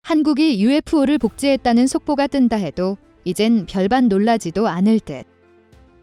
한국이 UFO를 복제했다는 속보가 뜬다 해도 이젠 별반 놀라지도 않을 듯.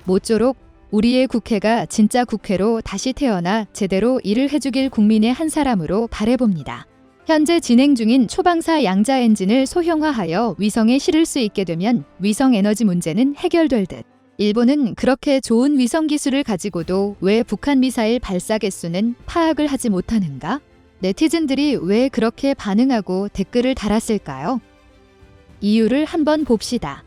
모쪼록 우리의 국회가 진짜 국회로 다시 태어나 제대로 일을 해주길 국민의 한 사람으로 바라봅니다. 현재 진행 중인 초방사 양자 엔진을 소형화하여 위성에 실을 수 있게 되면 위성 에너지 문제는 해결될 듯. 일본은 그렇게 좋은 위성 기술을 가지고도 왜 북한 미사일 발사 개수는 파악을 하지 못하는가? 네티즌들이 왜 그렇게 반응하고 댓글을 달았을까요? 이유를 한번 봅시다.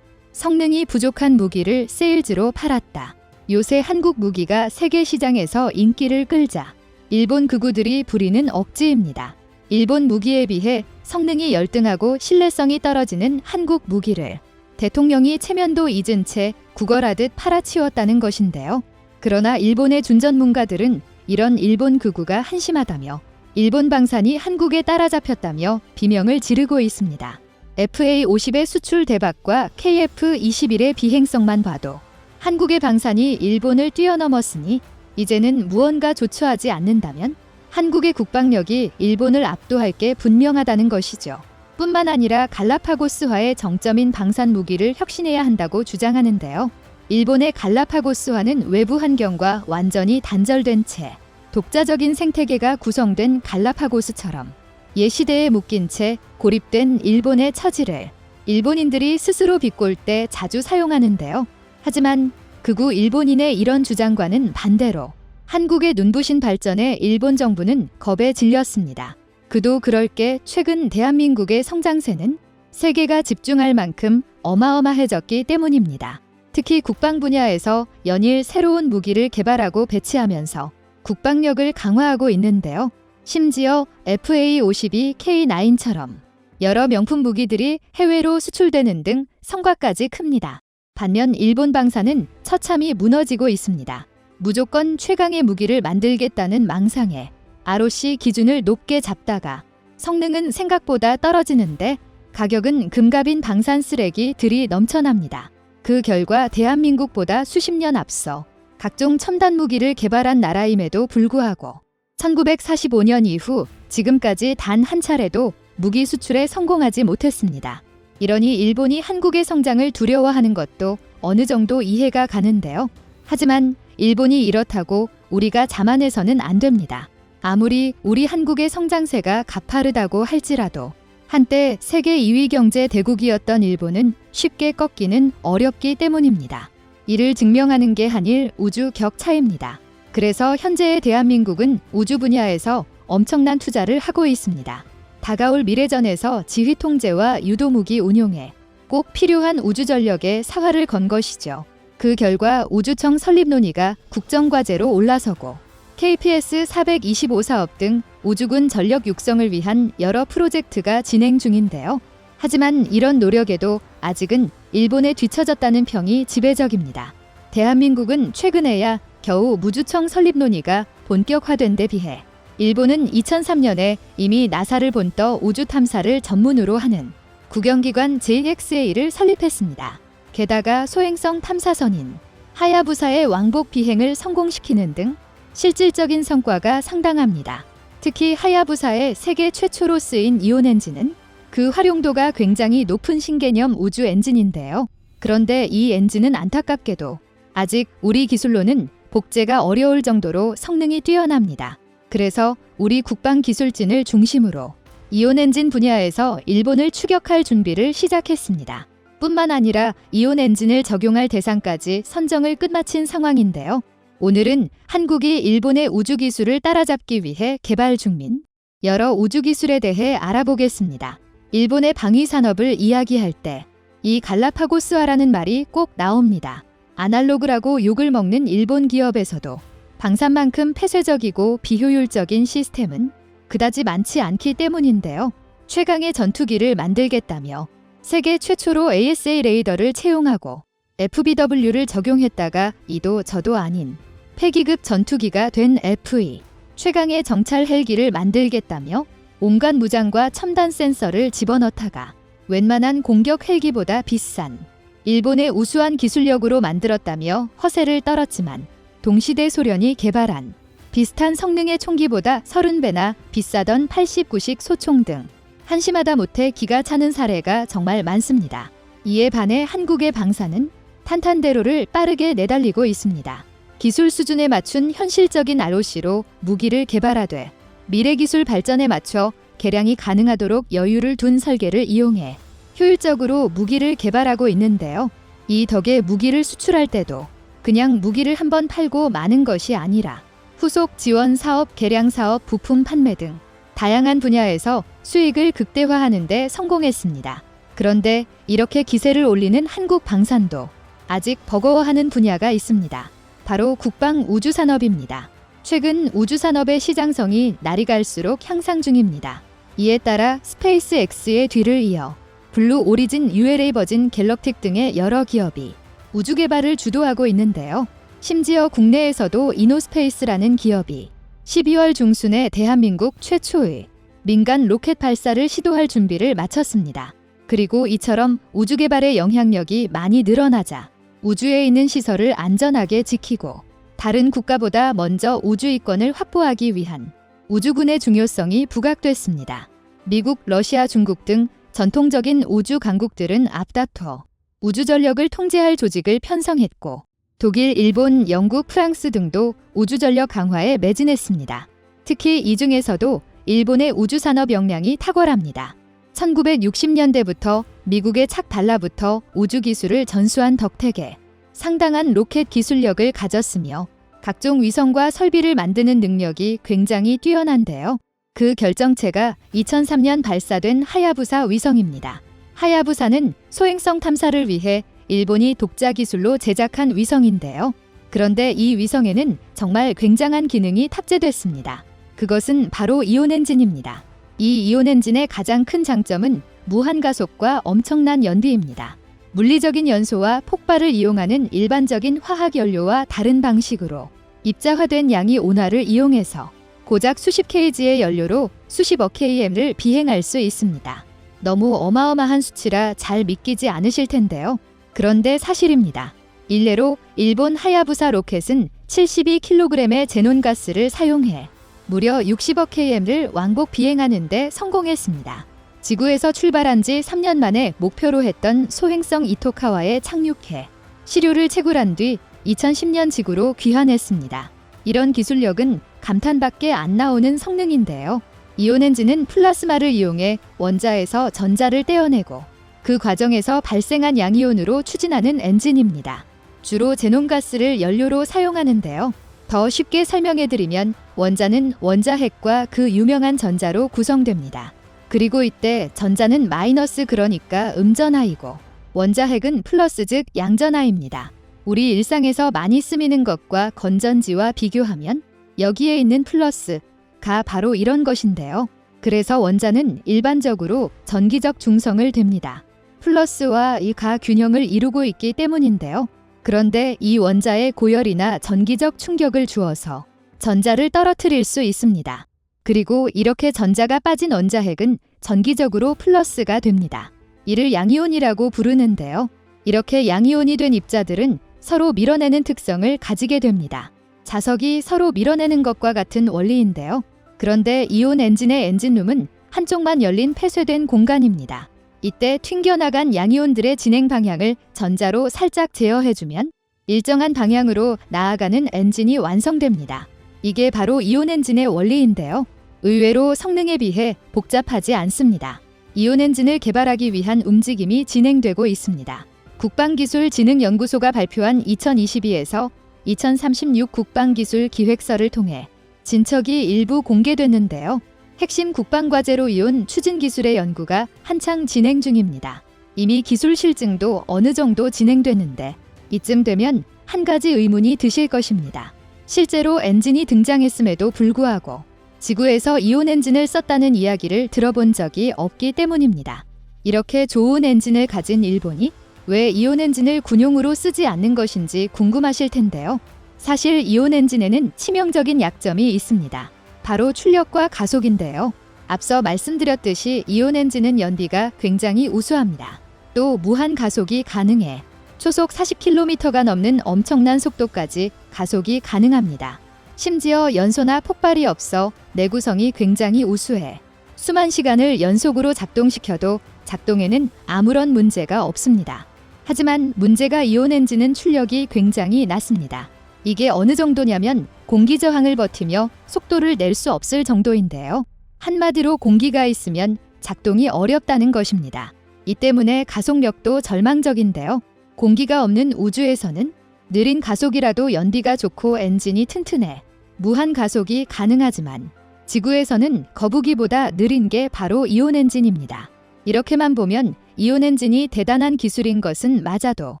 성능이 부족한 무기를 세일즈로 팔았다. 요새 한국 무기가 세계 시장에서 인기를 끌자 일본 극우들이 부리는 억지입니다. 일본 무기에 비해 성능이 열등하고 신뢰성이 떨어지는 한국 무기를 대통령이 체면도 잊은 채 구걸하듯 팔아치웠다는 것인데요. 그러나 일본의 준전문가들은 이런 일본 극우가 한심하다며 일본 방산이 한국에 따라잡혔다며 비명을 지르고 있습니다. FA-50의 수출 대박과 KF-21의 비행성만 봐도 한국의 방산이 일본을 뛰어넘었으니 이제는 무언가 조처하지 않는다면 한국의 국방력이 일본을 압도할 게 분명하다는 것이죠. 뿐만 아니라 갈라파고스화의 정점인 방산 무기를 혁신해야 한다고 주장하는데요. 일본의 갈라파고스화는 외부 환경과 완전히 단절된 채 독자적인 생태계가 구성된 갈라파고스처럼 예시대에 묶인 채 고립된 일본의 처지를 일본인들이 스스로 비꼴 때 자주 사용하는데요. 하지만 극우 일본인의 이런 주장과는 반대로 한국의 눈부신 발전에 일본 정부는 겁에 질렸습니다. 그도 그럴 게 최근 대한민국의 성장세는 세계가 집중할 만큼 어마어마해졌기 때문입니다. 특히 국방 분야에서 연일 새로운 무기를 개발하고 배치하면서 국방력을 강화하고 있는데요. 심지어 FA-52K9처럼 여러 명품 무기들이 해외로 수출되는 등 성과까지 큽니다. 반면 일본 방산은 처참히 무너지고 있습니다. 무조건 최강의 무기를 만들겠다는 망상에 ROC 기준을 높게 잡다가 성능은 생각보다 떨어지는데 가격은 금값인 방산 쓰레기 들이 넘쳐납니다. 그 결과 대한민국보다 수십 년 앞서 각종 첨단 무기를 개발한 나라임에도 불구하고 1945년 이후 지금까지 단 한 차례도 무기 수출에 성공하지 못했습니다. 이러니 일본이 한국의 성장을 두려워하는 것도 어느 정도 이해가 가는데요. 하지만 일본이 이렇다고 우리가 자만해서는 안 됩니다. 아무리 우리 한국의 성장세가 가파르다고 할지라도 한때 세계 2위 경제 대국이었던 일본은 쉽게 꺾기는 어렵기 때문입니다. 이를 증명하는 게 한일 우주 격차입니다. 그래서 현재의 대한민국은 우주 분야에서 엄청난 투자를 하고 있습니다. 다가올 미래전에서 지휘 통제와 유도무기 운용에 꼭 필요한 우주 전력에 사활을 건 것이죠. 그 결과 우주청 설립 논의가 국정과제로 올라서고 KPS 425 사업 등 우주군 전력 육성을 위한 여러 프로젝트가 진행 중인데요. 하지만 이런 노력에도 아직은 일본에 뒤처졌다는 평이 지배적입니다. 대한민국은 최근에야 겨우 무주청 설립 논의가 본격화된 데 비해 일본은 2003년에 이미 나사를 본떠 우주 탐사를 전문으로 하는 국영기관 JXA를 설립했습니다. 게다가 소행성 탐사선인 하야부사의 왕복 비행을 성공시키는 등 실질적인 성과가 상당합니다. 특히 하야부사의 세계 최초로 쓰인 이온 엔진은 그 활용도가 굉장히 높은 신개념 우주 엔진인데요. 그런데 이 엔진은 안타깝게도 아직 우리 기술로는 복제가 어려울 정도로 성능이 뛰어납니다. 그래서 우리 국방기술진을 중심으로 이온 엔진 분야에서 일본을 추격할 준비를 시작했습니다. 뿐만 아니라 이온 엔진을 적용할 대상까지 선정을 끝마친 상황인데요. 오늘은 한국이 일본의 우주기술을 따라잡기 위해 개발 중인 여러 우주기술에 대해 알아보겠습니다. 일본의 방위산업을 이야기할 때 이 갈라파고스화라는 말이 꼭 나옵니다. 아날로그라고 욕을 먹는 일본 기업에서도 방산만큼 폐쇄적이고 비효율적인 시스템은 그다지 많지 않기 때문인데요. 최강의 전투기를 만들겠다며 세계 최초로 ASA 레이더를 채용하고 FBW를 적용했다가 이도 저도 아닌 폐기급 전투기가 된 FE, 최강의 정찰 헬기를 만들겠다며 온갖 무장과 첨단 센서를 집어넣다가 웬만한 공격 헬기보다 비싼 일본의 우수한 기술력으로 만들었다며 허세를 떨었지만 동시대 소련이 개발한 비슷한 성능의 총기보다 30배나 비싸던 89식 소총 등 한심하다 못해 기가 차는 사례가 정말 많습니다. 이에 반해 한국의 방사는 탄탄대로를 빠르게 내달리고 있습니다. 기술 수준에 맞춘 현실적인 ROC로 무기를 개발하되 미래 기술 발전에 맞춰 개량이 가능하도록 여유를 둔 설계를 이용해 효율적으로 무기를 개발하고 있는데요. 이 덕에 무기를 수출할 때도 그냥 무기를 한번 팔고 마는 것이 아니라 후속 지원 사업, 개량 사업, 부품 판매 등 다양한 분야에서 수익을 극대화하는 데 성공했습니다. 그런데 이렇게 기세를 올리는 한국 방산도 아직 버거워하는 분야가 있습니다. 바로 국방 우주산업입니다. 최근 우주산업의 시장성이 날이 갈수록 향상 중입니다. 이에 따라 스페이스X의 뒤를 이어 블루 오리진, ULA 버진, 갤럭틱 등의 여러 기업이 우주 개발을 주도하고 있는데요. 심지어 국내에서도 이노스페이스라는 기업이 12월 중순에 대한민국 최초의 민간 로켓 발사를 시도할 준비를 마쳤습니다. 그리고 이처럼 우주 개발의 영향력이 많이 늘어나자 우주에 있는 시설을 안전하게 지키고 다른 국가보다 먼저 우주 이권을 확보하기 위한 우주군의 중요성이 부각됐습니다. 미국, 러시아, 중국 등 전통적인 우주 강국들은 앞다퉈 우주 전력을 통제할 조직을 편성했고 독일, 일본, 영국, 프랑스 등도 우주 전력 강화에 매진했습니다. 특히 이 중에서도 일본의 우주 산업 역량이 탁월합니다. 1960년대부터 미국에 착 달라붙어 우주 기술을 전수한 덕택에 상당한 로켓 기술력을 가졌으며 각종 위성과 설비를 만드는 능력이 굉장히 뛰어난데요. 그 결정체가 2003년 발사된 하야부사 위성입니다. 하야부사는 소행성 탐사를 위해 일본이 독자 기술로 제작한 위성인데요. 그런데 이 위성에는 정말 굉장한 기능이 탑재됐습니다. 그것은 바로 이온 엔진입니다. 이 이온 엔진의 가장 큰 장점은 무한 가속과 엄청난 연비입니다. 물리적인 연소와 폭발을 이용하는 일반적인 화학 연료와 다른 방식으로 입자화된 양이 온화를 이용해서 고작 수십 kg의 연료로 수십억 km를 비행할 수 있습니다. 너무 어마어마한 수치라 잘 믿기지 않으실 텐데요. 그런데 사실입니다. 일례로 일본 하야부사 로켓은 72kg의 제논가스를 사용해 무려 60억 km를 왕복 비행하는 데 성공했습니다. 지구에서 출발한 지 3년 만에 목표로 했던 소행성 이토카와에 착륙해 시료를 채굴한 뒤 2010년 지구로 귀환했습니다. 이런 기술력은 감탄밖에 안 나오는 성능인데요. 이온 엔진은 플라스마를 이용해 원자에서 전자를 떼어내고 그 과정에서 발생한 양이온으로 추진하는 엔진입니다. 주로 제논가스를 연료로 사용하는데요. 더 쉽게 설명해드리면 원자는 원자핵과 그 유명한 전자로 구성됩니다. 그리고 이때 전자는 마이너스, 그러니까 음전하이고 원자핵은 플러스, 즉 양전하입니다. 우리 일상에서 많이 쓰이는 것과 건전지와 비교하면 여기에 있는 플러스가 바로 이런 것인데요. 그래서 원자는 일반적으로 전기적 중성을 댑니다. 플러스와 이 가 균형을 이루고 있기 때문인데요. 그런데 이 원자에 고열이나 전기적 충격을 주어서 전자를 떨어뜨릴 수 있습니다. 그리고 이렇게 전자가 빠진 원자핵은 전기적으로 플러스가 됩니다. 이를 양이온이라고 부르는데요. 이렇게 양이온이 된 입자들은 서로 밀어내는 특성을 가지게 됩니다. 자석이 서로 밀어내는 것과 같은 원리인데요. 그런데 이온 엔진의 엔진룸은 한쪽만 열린 폐쇄된 공간입니다. 이때 튕겨나간 양이온들의 진행 방향을 전자로 살짝 제어해주면 일정한 방향으로 나아가는 엔진이 완성됩니다. 이게 바로 이온 엔진의 원리인데요. 의외로 성능에 비해 복잡하지 않습니다. 이온 엔진을 개발하기 위한 움직임이 진행되고 있습니다. 국방기술진흥연구소가 발표한 2022에서 2036 국방기술 기획서를 통해 진척이 일부 공개됐는데요. 핵심 국방과제로 이온 추진기술의 연구가 한창 진행 중입니다. 이미 기술 실증도 어느 정도 진행됐는데 이쯤 되면 한 가지 의문이 드실 것입니다. 실제로 엔진이 등장했음에도 불구하고 지구에서 이온 엔진을 썼다는 이야기를 들어본 적이 없기 때문입니다. 이렇게 좋은 엔진을 가진 일본이 왜 이온 엔진을 군용으로 쓰지 않는 것인지 궁금하실 텐데요. 사실 이온 엔진에는 치명적인 약점이 있습니다. 바로 출력과 가속인데요. 앞서 말씀드렸듯이 이온 엔진은 연비가 굉장히 우수합니다. 또 무한 가속이 가능해 초속 40km가 넘는 엄청난 속도까지 가속이 가능합니다. 심지어 연소나 폭발이 없어 내구성이 굉장히 우수해 수만 시간을 연속으로 작동시켜도 작동에는 아무런 문제가 없습니다. 하지만 문제가 이온 엔진은 출력이 굉장히 낮습니다. 이게 어느 정도냐면 공기 저항을 버티며 속도를 낼 수 없을 정도인데요. 한마디로 공기가 있으면 작동이 어렵다는 것입니다. 이 때문에 가속력도 절망적인데요. 공기가 없는 우주에서는 느린 가속이라도 연비가 좋고 엔진이 튼튼해 무한 가속이 가능하지만 지구에서는 거북이보다 느린 게 바로 이온 엔진입니다. 이렇게만 보면 이온 엔진이 대단한 기술인 것은 맞아도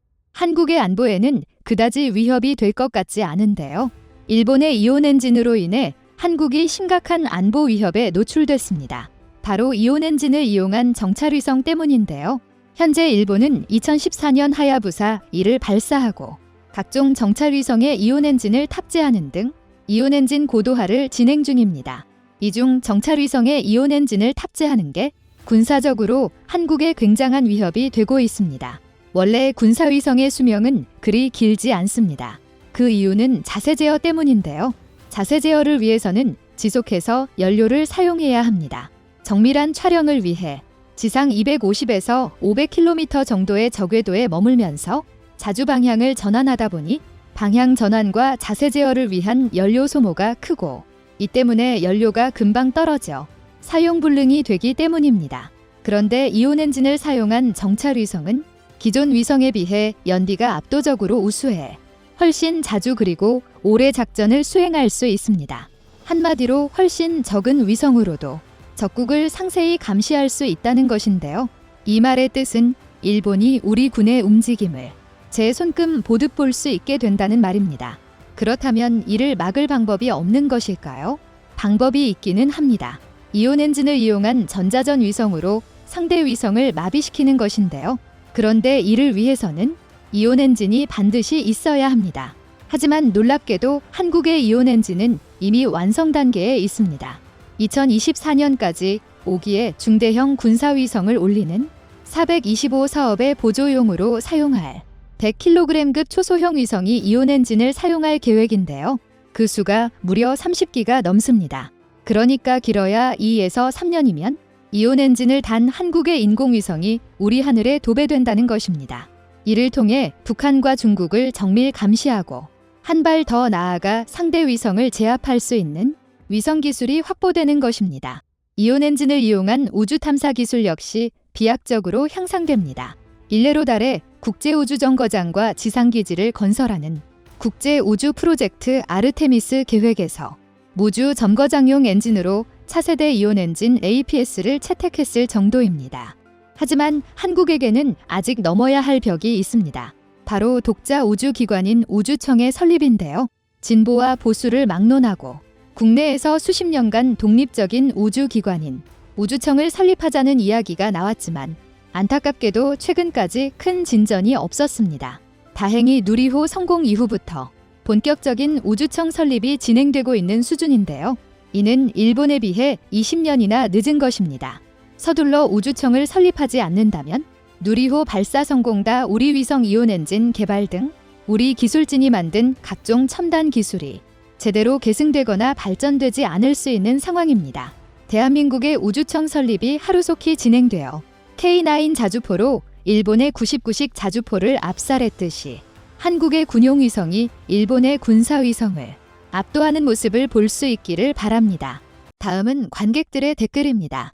한국의 안보에는 그다지 위협이 될 것 같지 않은데요. 일본의 이온 엔진으로 인해 한국이 심각한 안보 위협에 노출됐습니다. 바로 이온 엔진을 이용한 정찰위성 때문인데요. 현재 일본은 2014년 하야부사 1을 발사하고 각종 정찰위성에 이온 엔진을 탑재하는 등 이온 엔진 고도화를 진행 중입니다. 이 중 정찰위성에 이온 엔진을 탑재하는 게 군사적으로 한국에 굉장한 위협이 되고 있습니다. 원래 군사위성의 수명은 그리 길지 않습니다. 그 이유는 자세 제어 때문인데요. 자세 제어를 위해서는 지속해서 연료를 사용해야 합니다. 정밀한 촬영을 위해 지상 250에서 500km 정도의 저궤도에 머물면서 자주 방향을 전환하다 보니 방향 전환과 자세 제어를 위한 연료 소모가 크고 이 때문에 연료가 금방 떨어져 사용 불능이 되기 때문입니다. 그런데 이온 엔진을 사용한 정찰 위성은 기존 위성에 비해 연비가 압도적으로 우수해 훨씬 자주 그리고 오래 작전을 수행할 수 있습니다. 한마디로 훨씬 적은 위성으로도 적국을 상세히 감시할 수 있다는 것인데요. 이 말의 뜻은 일본이 우리 군의 움직임을 제 손금 보듯 볼 수 있게 된다는 말입니다. 그렇다면 이를 막을 방법이 없는 것일까요? 방법이 있기는 합니다. 이온 엔진을 이용한 전자전 위성으로 상대 위성을 마비시키는 것인데요. 그런데 이를 위해서는 이온 엔진이 반드시 있어야 합니다. 하지만 놀랍게도 한국의 이온 엔진은 이미 완성 단계에 있습니다. 2024년까지 5기의 중대형 군사위성을 올리는 425 사업의 보조용으로 사용할 100kg급 초소형 위성이 이온 엔진을 사용할 계획인데요. 그 수가 무려 30기가 넘습니다. 그러니까 길어야 2에서 3년이면 이온 엔진을 단 한국의 인공위성이 우리 하늘에 도배된다는 것입니다. 이를 통해 북한과 중국을 정밀 감시하고 한 발 더 나아가 상대 위성을 제압할 수 있는 위성 기술이 확보되는 것입니다. 이온 엔진을 이용한 우주 탐사 기술 역시 비약적으로 향상됩니다. 일례로 달에 국제우주정거장과 지상기지를 건설하는 국제우주 프로젝트 아르테미스 계획에서 무주 점거장용 엔진으로 차세대 이온 엔진 APS를 채택했을 정도입니다. 하지만 한국에게는 아직 넘어야 할 벽이 있습니다. 바로 독자 우주기관인 우주청의 설립인데요. 진보와 보수를 막론하고 국내에서 수십 년간 독립적인 우주기관인 우주청을 설립하자는 이야기가 나왔지만 안타깝게도 최근까지 큰 진전이 없었습니다. 다행히 누리호 성공 이후부터 본격적인 우주청 설립이 진행되고 있는 수준인데요. 이는 일본에 비해 20년이나 늦은 것입니다. 서둘러 우주청을 설립하지 않는다면 누리호 발사 성공다 우리 위성 이온 엔진 개발 등 우리 기술진이 만든 각종 첨단 기술이 제대로 계승되거나 발전되지 않을 수 있는 상황입니다. 대한민국의 우주청 설립이 하루속히 진행되어 K9 자주포로 일본의 99식 자주포를 압살했듯이 한국의 군용위성이 일본의 군사위성을 압도하는 모습을 볼 수 있기를 바랍니다. 다음은 관객들의 댓글입니다.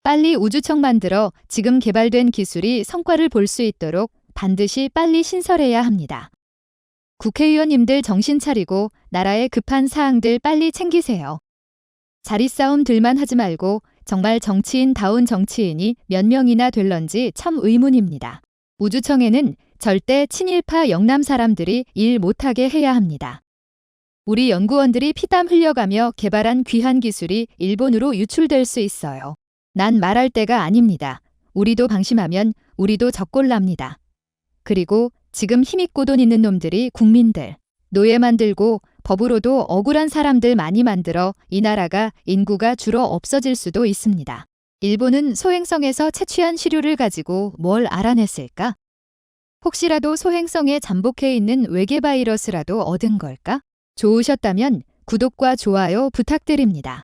빨리 우주청 만들어 지금 개발된 기술이 성과를 볼 수 있도록 반드시 빨리 신설해야 합니다. 국회의원님들 정신 차리고 나라의 급한 사항들 빨리 챙기세요. 자리싸움들만 하지 말고 정말 정치인다운 정치인이 몇 명이나 될런지 참 의문입니다. 우주청에는 절대 친일파 영남 사람들이 일 못하게 해야 합니다. 우리 연구원들이 피땀 흘려가며 개발한 귀한 기술이 일본으로 유출될 수 있어요. 난 말할 때가 아닙니다. 우리도 방심하면 우리도 적골납니다. 그리고 지금 힘있고 돈 있는 놈들이 국민들, 노예 만들고 법으로도 억울한 사람들 많이 만들어 이 나라가 인구가 줄어 없어질 수도 있습니다. 일본은 소행성에서 채취한 시료를 가지고 뭘 알아냈을까? 혹시라도 소행성에 잠복해 있는 외계 바이러스라도 얻은 걸까? 좋으셨다면 구독과 좋아요 부탁드립니다.